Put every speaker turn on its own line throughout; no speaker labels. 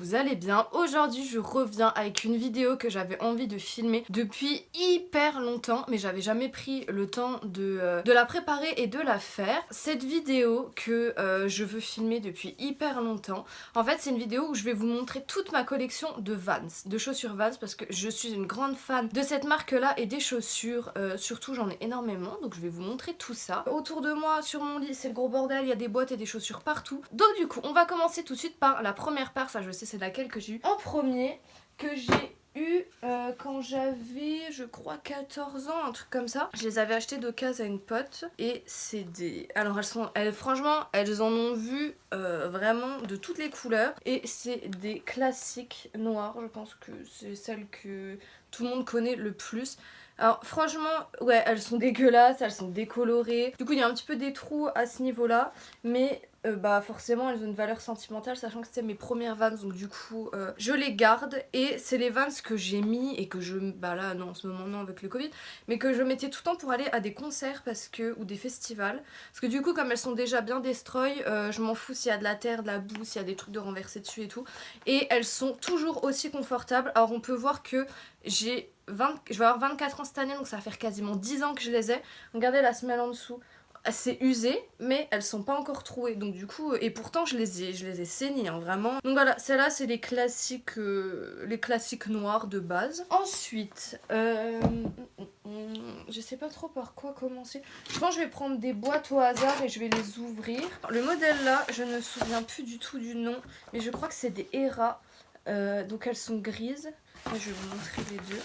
vous allez bien. Aujourd'hui je reviens avec une vidéo que j'avais envie de filmer depuis hyper longtemps, mais j'avais jamais pris le temps de la préparer et de la faire. Cette vidéo que je veux filmer depuis hyper longtemps, en fait c'est une vidéo où je vais vous montrer toute ma collection de Vans, de chaussures Vans, parce que je suis une grande fan de cette marque là et des chaussures, surtout j'en ai énormément, donc je vais vous montrer tout ça. Autour de moi sur mon lit c'est le gros bordel, il y a des boîtes et des chaussures partout. Donc du coup on va commencer tout de suite par la première paire, ça je sais c'est laquelle que j'ai eu en premier, que j'ai eu quand j'avais je crois 14 ans, un truc comme ça. Je les avais achetés d'occasion à une pote et c'est des... Alors franchement elles en ont vu vraiment de toutes les couleurs et c'est des classiques noirs, je pense que c'est celle que tout le monde connaît le plus. Alors franchement ouais elles sont dégueulasses, elles sont décolorées, du coup il y a un petit peu des trous à ce niveau là, mais bah forcément elles ont une valeur sentimentale sachant que c'était mes premières Vans, donc du coup je les garde et c'est les Vans que j'ai mis et que je... Bah là non en ce moment non avec le Covid, mais que je mettais tout le temps pour aller à des concerts parce que... ou des festivals, parce que du coup comme elles sont déjà bien destroy, je m'en fous s'il y a de la terre, de la boue, s'il y a des trucs de renverser dessus et tout, et elles sont toujours aussi confortables. Alors on peut voir que je vais avoir 24 ans cette année, donc ça va faire quasiment 10 ans que je les ai. Regardez la semelle en dessous, c'est usé mais elles sont pas encore trouées, donc du coup et pourtant je les ai saignées hein, vraiment. Donc voilà, celles-là c'est les classiques noirs de base. Ensuite je sais pas trop par quoi commencer. Je pense que je vais prendre des boîtes au hasard et je vais les ouvrir. Le modèle là je ne me souviens plus du tout du nom, mais je crois que c'est des Era, donc elles sont grises. Et je vais vous montrer les deux.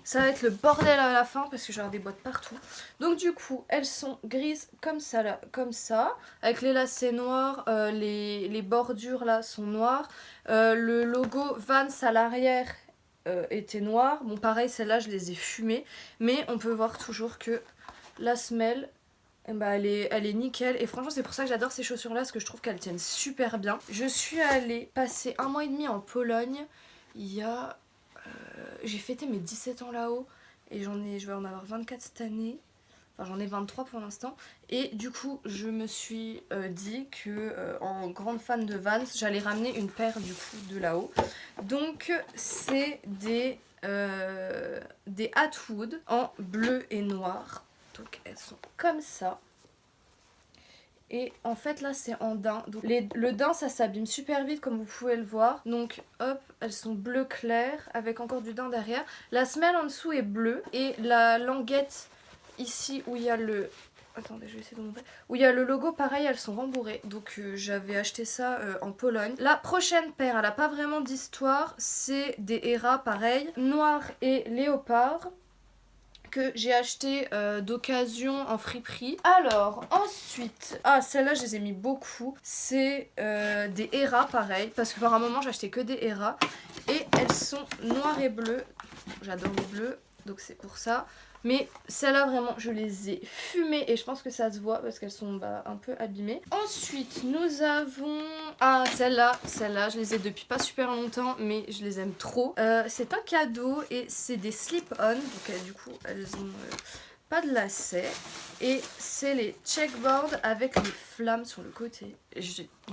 Ça va être le bordel à la fin parce que j'aurai des boîtes partout. Donc du coup elles sont grises comme ça là, comme ça, avec les lacets noirs, les bordures là sont noires, le logo Vans à l'arrière était noir. Bon pareil celles-là je les ai fumées, mais on peut voir toujours que la semelle bah, elle est nickel et franchement c'est pour ça que j'adore ces chaussures là, parce que je trouve qu'elles tiennent super bien. Je suis allée passer 1 mois et demi en Pologne. Il y a... j'ai fêté mes 17 ans là-haut et je vais en avoir 24 cette année. Enfin j'en ai 23 pour l'instant. Et du coup je me suis dit que en grande fan de Vans, j'allais ramener une paire du coup de là-haut. Donc c'est des Atwood en bleu et noir. Donc elles sont comme ça. Et en fait là c'est en daim, donc le daim ça s'abîme super vite comme vous pouvez le voir. Donc hop, elles sont bleu clair avec encore du daim derrière. La semelle en dessous est bleue et la languette ici où il y a le... Attendez je vais essayer de montrer. Où il y a le logo pareil, elles sont rembourrées. Donc j'avais acheté ça en Pologne. La prochaine paire elle a pas vraiment d'histoire, c'est des Era pareil, noir et léopard, que j'ai acheté d'occasion en friperie. Alors ensuite, celles-là je les ai mis beaucoup, c'est des Era pareil, parce que par un moment j'achetais que des Era et elles sont noires et bleues. J'adore le bleu donc c'est pour ça. Mais celles-là vraiment je les ai fumées et je pense que ça se voit parce qu'elles sont un peu abîmées. Ensuite nous avons... celles-là je les ai depuis pas super longtemps mais je les aime trop. C'est un cadeau et c'est des slip-on, donc du coup elles ont pas de lacets. Et c'est les checkboards avec les flammes sur le côté.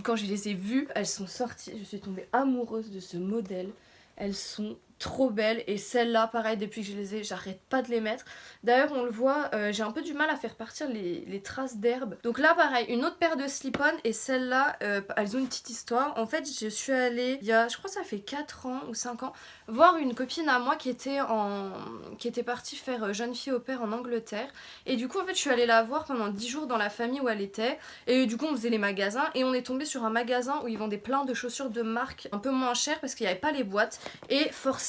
Quand je les ai vues, elles sont sorties, je suis tombée amoureuse de ce modèle. Elles sont trop belles et celles-là pareil depuis que je les ai j'arrête pas de les mettre. D'ailleurs on le voit, j'ai un peu du mal à faire partir les traces d'herbe. Donc là pareil une autre paire de slip-on et celles-là elles ont une petite histoire. En fait je suis allée il y a je crois ça fait 4 ans ou 5 ans voir une copine à moi qui était partie faire jeune fille au pair en Angleterre et du coup en fait je suis allée la voir pendant 10 jours dans la famille où elle était et du coup on faisait les magasins et on est tombé sur un magasin où ils vendaient plein de chaussures de marque un peu moins chères parce qu'il n'y avait pas les boîtes. Et forcément,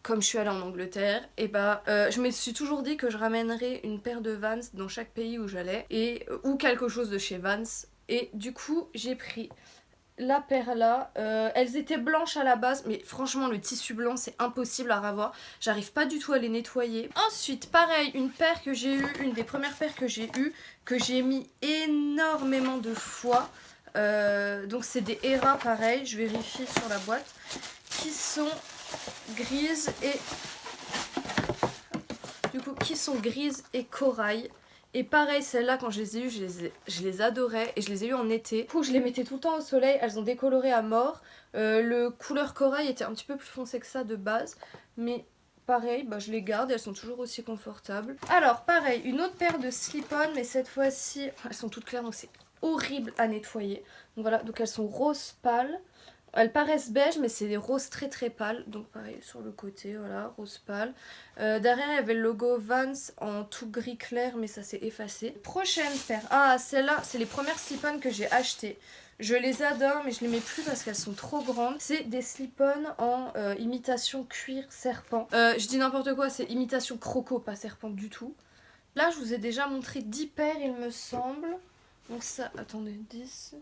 comme je suis allée en Angleterre, et je me suis toujours dit que je ramènerais une paire de Vans dans chaque pays où j'allais, ou quelque chose de chez Vans. Et du coup, j'ai pris la paire là. Elles étaient blanches à la base, mais franchement, le tissu blanc, c'est impossible à ravoir. J'arrive pas du tout à les nettoyer. Ensuite, pareil, une paire que j'ai eue, une des premières paires que j'ai eues, que j'ai mis énormément de fois. Donc c'est des Era pareil, je vérifie sur la boîte, qui sont grises et corail Et pareil, celles-là, quand je les ai eues, je les adorais et je les ai eues en été. Du coup, je les mettais tout le temps au soleil, elles ont décoloré à mort. Le couleur corail était un petit peu plus foncé que ça de base, mais pareil, bah, je les garde, elles sont toujours aussi confortables. Alors, pareil, une autre paire de slip-on, mais cette fois-ci, elles sont toutes claires, donc c'est horrible à nettoyer. Donc voilà, donc elles sont rose pâle. Elles paraissent beige, mais c'est des roses très très pâles. Donc pareil sur le côté, voilà, rose pâle. Derrière il y avait le logo Vans en tout gris clair, mais ça s'est effacé. Prochaine paire. Ah, celle-là, c'est les premières slip-on que j'ai achetées. Je les adore, mais je les mets plus parce qu'elles sont trop grandes. C'est des slip-on en imitation cuir serpent. Je dis n'importe quoi, c'est imitation croco, pas serpent du tout. Là, je vous ai déjà montré 10 paires, il me semble. Donc ça, attendez, 10...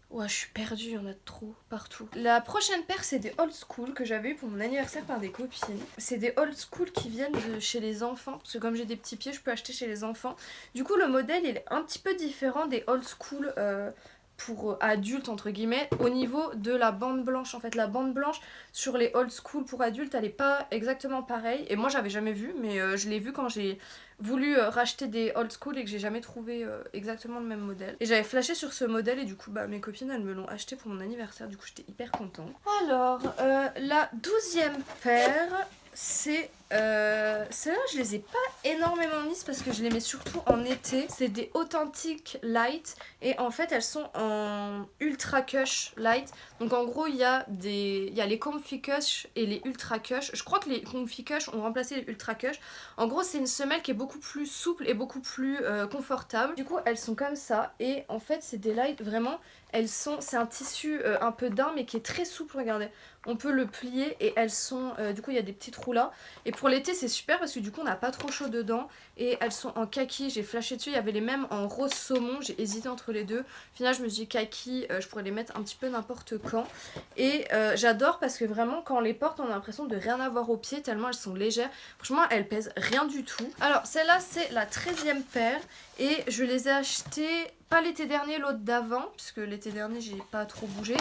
Ouais, je suis perdue, il y en a trop partout. La prochaine paire, c'est des old school que j'avais eu pour mon anniversaire par des copines. C'est des old school qui viennent de chez les enfants. Parce que comme j'ai des petits pieds, je peux acheter chez les enfants. Du coup, le modèle, il est un petit peu différent des old school pour adultes, entre guillemets, au niveau de la bande blanche. En fait, la bande blanche sur les old school pour adultes, elle n'est pas exactement pareille. Et moi, j'avais jamais vu, mais je l'ai vu quand j'ai voulu racheter des old school et que j'ai jamais trouvé exactement le même modèle. Et j'avais flashé sur ce modèle et du coup bah mes copines elles me l'ont acheté pour mon anniversaire, du coup j'étais hyper contente. Alors la 12e paire, c'est celles-là je les ai pas énormément mises parce que je les mets surtout en été. C'est des Authentic Light et en fait elles sont en Ultra Cush Light. Donc en gros il y a les Comfy Cush et les Ultra Cush. Je crois que les Comfy Cush ont remplacé les Ultra Cush. En gros c'est une semelle qui est beaucoup plus souple et beaucoup plus confortable. Du coup elles sont comme ça et en fait c'est des lights vraiment, c'est un tissu un peu daim mais qui est très souple, regardez. On peut le plier et elles sont, du coup il y a des petits trous là. Et pour l'été c'est super parce que du coup on n'a pas trop chaud dedans. Et elles sont en kaki, j'ai flashé dessus, il y avait les mêmes en rose saumon, j'ai hésité entre les deux. Au final je me suis dit kaki, je pourrais les mettre un petit peu n'importe quand. Et j'adore parce que vraiment quand on les porte on a l'impression de rien avoir aux pieds tellement elles sont légères. Franchement elles pèsent rien du tout. Alors celle-là c'est la 13e paire et je les ai achetées pas l'été dernier, l'autre d'avant, puisque l'été dernier j'ai pas trop bougé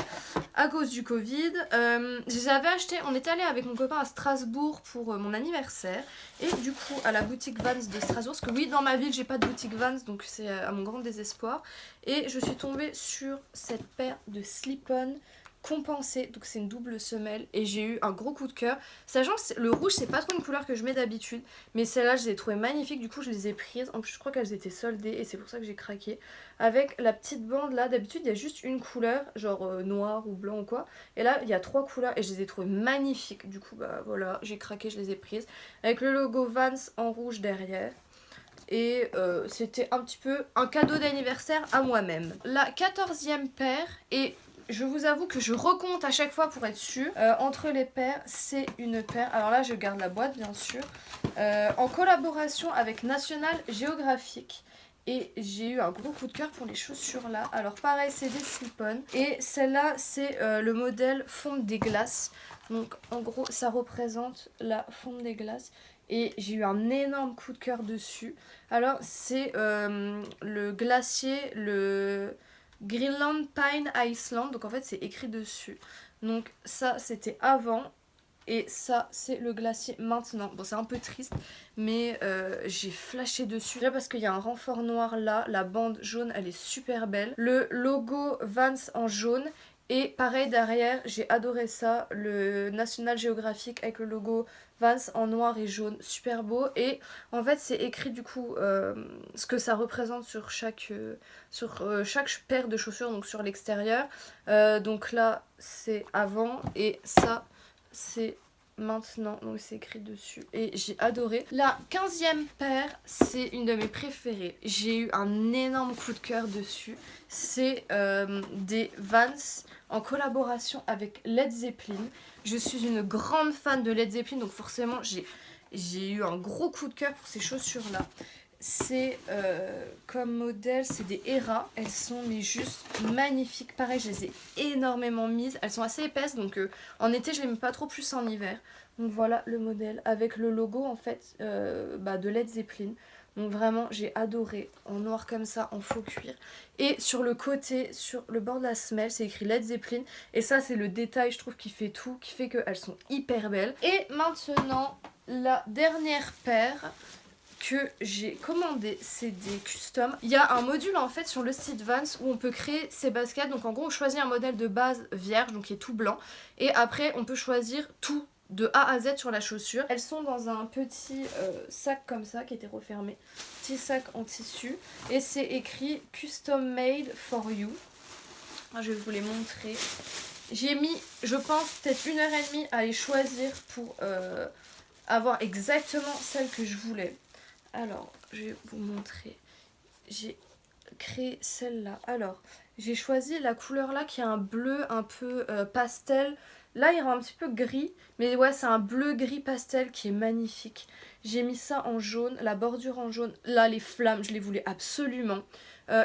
à cause du Covid. Je les avais achetées, on était allé avec mon copain à Strasbourg pour mon anniversaire et du coup à la boutique Vans de Strasbourg, parce que oui dans ma ville j'ai pas de boutique Vans donc c'est à mon grand désespoir, et je suis tombée sur cette paire de slip-on compensée, donc c'est une double semelle et j'ai eu un gros coup de cœur, sachant que le rouge c'est pas trop une couleur que je mets d'habitude, mais celles-là je les ai trouvées magnifiques, du coup je les ai prises. En plus je crois qu'elles étaient soldées et c'est pour ça que j'ai craqué. Avec la petite bande là, d'habitude il y a juste une couleur, genre noir ou blanc ou quoi, et là il y a 3 couleurs et je les ai trouvées magnifiques. Du coup bah voilà, j'ai craqué, je les ai prises avec le logo Vans en rouge derrière. Et c'était un petit peu un cadeau d'anniversaire à moi-même. La 14e paire, et je vous avoue que je recompte à chaque fois pour être sûre. Entre les paires, c'est une paire. Alors là, je garde la boîte, bien sûr. En collaboration avec National Geographic. Et j'ai eu un gros coup de cœur pour les chaussures là. Alors pareil, c'est des slip-on. Et celle-là, c'est le modèle fonte des glaces. Donc en gros, ça représente la fonte des glaces. Et j'ai eu un énorme coup de cœur dessus. Alors c'est le glacier, le Greenland Pine Iceland. Donc en fait c'est écrit dessus. Donc ça c'était avant. Et ça c'est le glacier maintenant. Bon c'est un peu triste mais j'ai flashé dessus. Déjà parce qu'il y a un renfort noir là. La bande jaune elle est super belle. Le logo Vans en jaune. Et pareil derrière, j'ai adoré ça, le National Geographic avec le logo Vans en noir et jaune, super beau. Et en fait c'est écrit du coup ce que ça représente sur chaque paire de chaussures, donc sur l'extérieur. Donc là c'est avant et ça c'est maintenant, donc c'est écrit dessus et j'ai adoré. La 15e paire, c'est une de mes préférées, j'ai eu un énorme coup de cœur dessus. C'est des Vans en collaboration avec Led Zeppelin. Je suis une grande fan de Led Zeppelin, donc forcément j'ai eu un gros coup de cœur pour ces chaussures là. C'est comme modèle, c'est des Hera. Elles sont mais juste magnifiques. Pareil, je les ai énormément mises. Elles sont assez épaisses, donc en été je les mets pas trop, plus en hiver. Donc voilà le modèle avec le logo en fait de Led Zeppelin. Donc vraiment j'ai adoré, en noir comme ça, en faux cuir. Et sur le côté, sur le bord de la semelle, c'est écrit Led Zeppelin. Et ça c'est le détail je trouve qui fait tout, qui fait qu'elles sont hyper belles. Et maintenant la dernière paire que j'ai commandé, c'est des customs. Il y a un module en fait sur le site Vans où on peut créer ses baskets. Donc en gros on choisit un modèle de base vierge, donc qui est tout blanc. Et après on peut choisir tout de A à Z sur la chaussure. Elles sont dans un petit sac comme ça qui était refermé. Petit sac en tissu. Et c'est écrit Custom Made for You. Je vais vous les montrer. J'ai mis, je pense, peut-être 1h30 à les choisir pour avoir exactement celle que je voulais. Alors, je vais vous montrer. J'ai créé celle-là. Alors, j'ai choisi la couleur là qui est un bleu un peu pastel. Là, il y aura un petit peu gris. Mais ouais, c'est un bleu gris pastel qui est magnifique. J'ai mis ça en jaune, la bordure en jaune. Là, les flammes, je les voulais absolument.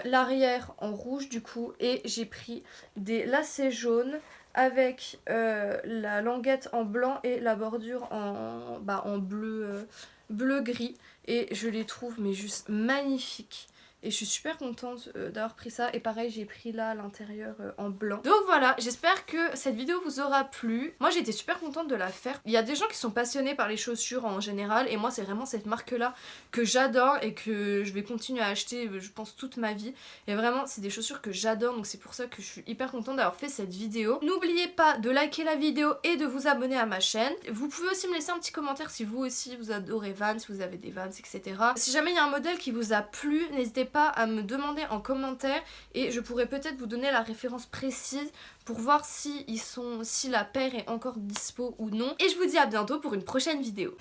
L'arrière en rouge du coup. Et j'ai pris des lacets jaunes avec la languette en blanc et la bordure en bleu, bleu gris. Et je les trouve mais juste magnifiques. Et je suis super contente d'avoir pris ça. Et pareil, j'ai pris là à l'intérieur en blanc. Donc voilà, j'espère que cette vidéo vous aura plu. Moi j'étais super contente de la faire. Il y a des gens qui sont passionnés par les chaussures en général. Et moi c'est vraiment cette marque là que j'adore et que je vais continuer à acheter je pense toute ma vie. Et vraiment c'est des chaussures que j'adore. Donc c'est pour ça que je suis hyper contente d'avoir fait cette vidéo. N'oubliez pas de liker la vidéo et de vous abonner à ma chaîne. Vous pouvez aussi me laisser un petit commentaire si vous aussi vous adorez Vans, si vous avez des Vans, etc. Si jamais il y a un modèle qui vous a plu, n'hésitez pas à me demander en commentaire et je pourrais peut-être vous donner la référence précise pour voir si la paire est encore dispo ou non. Et je vous dis à bientôt pour une prochaine vidéo.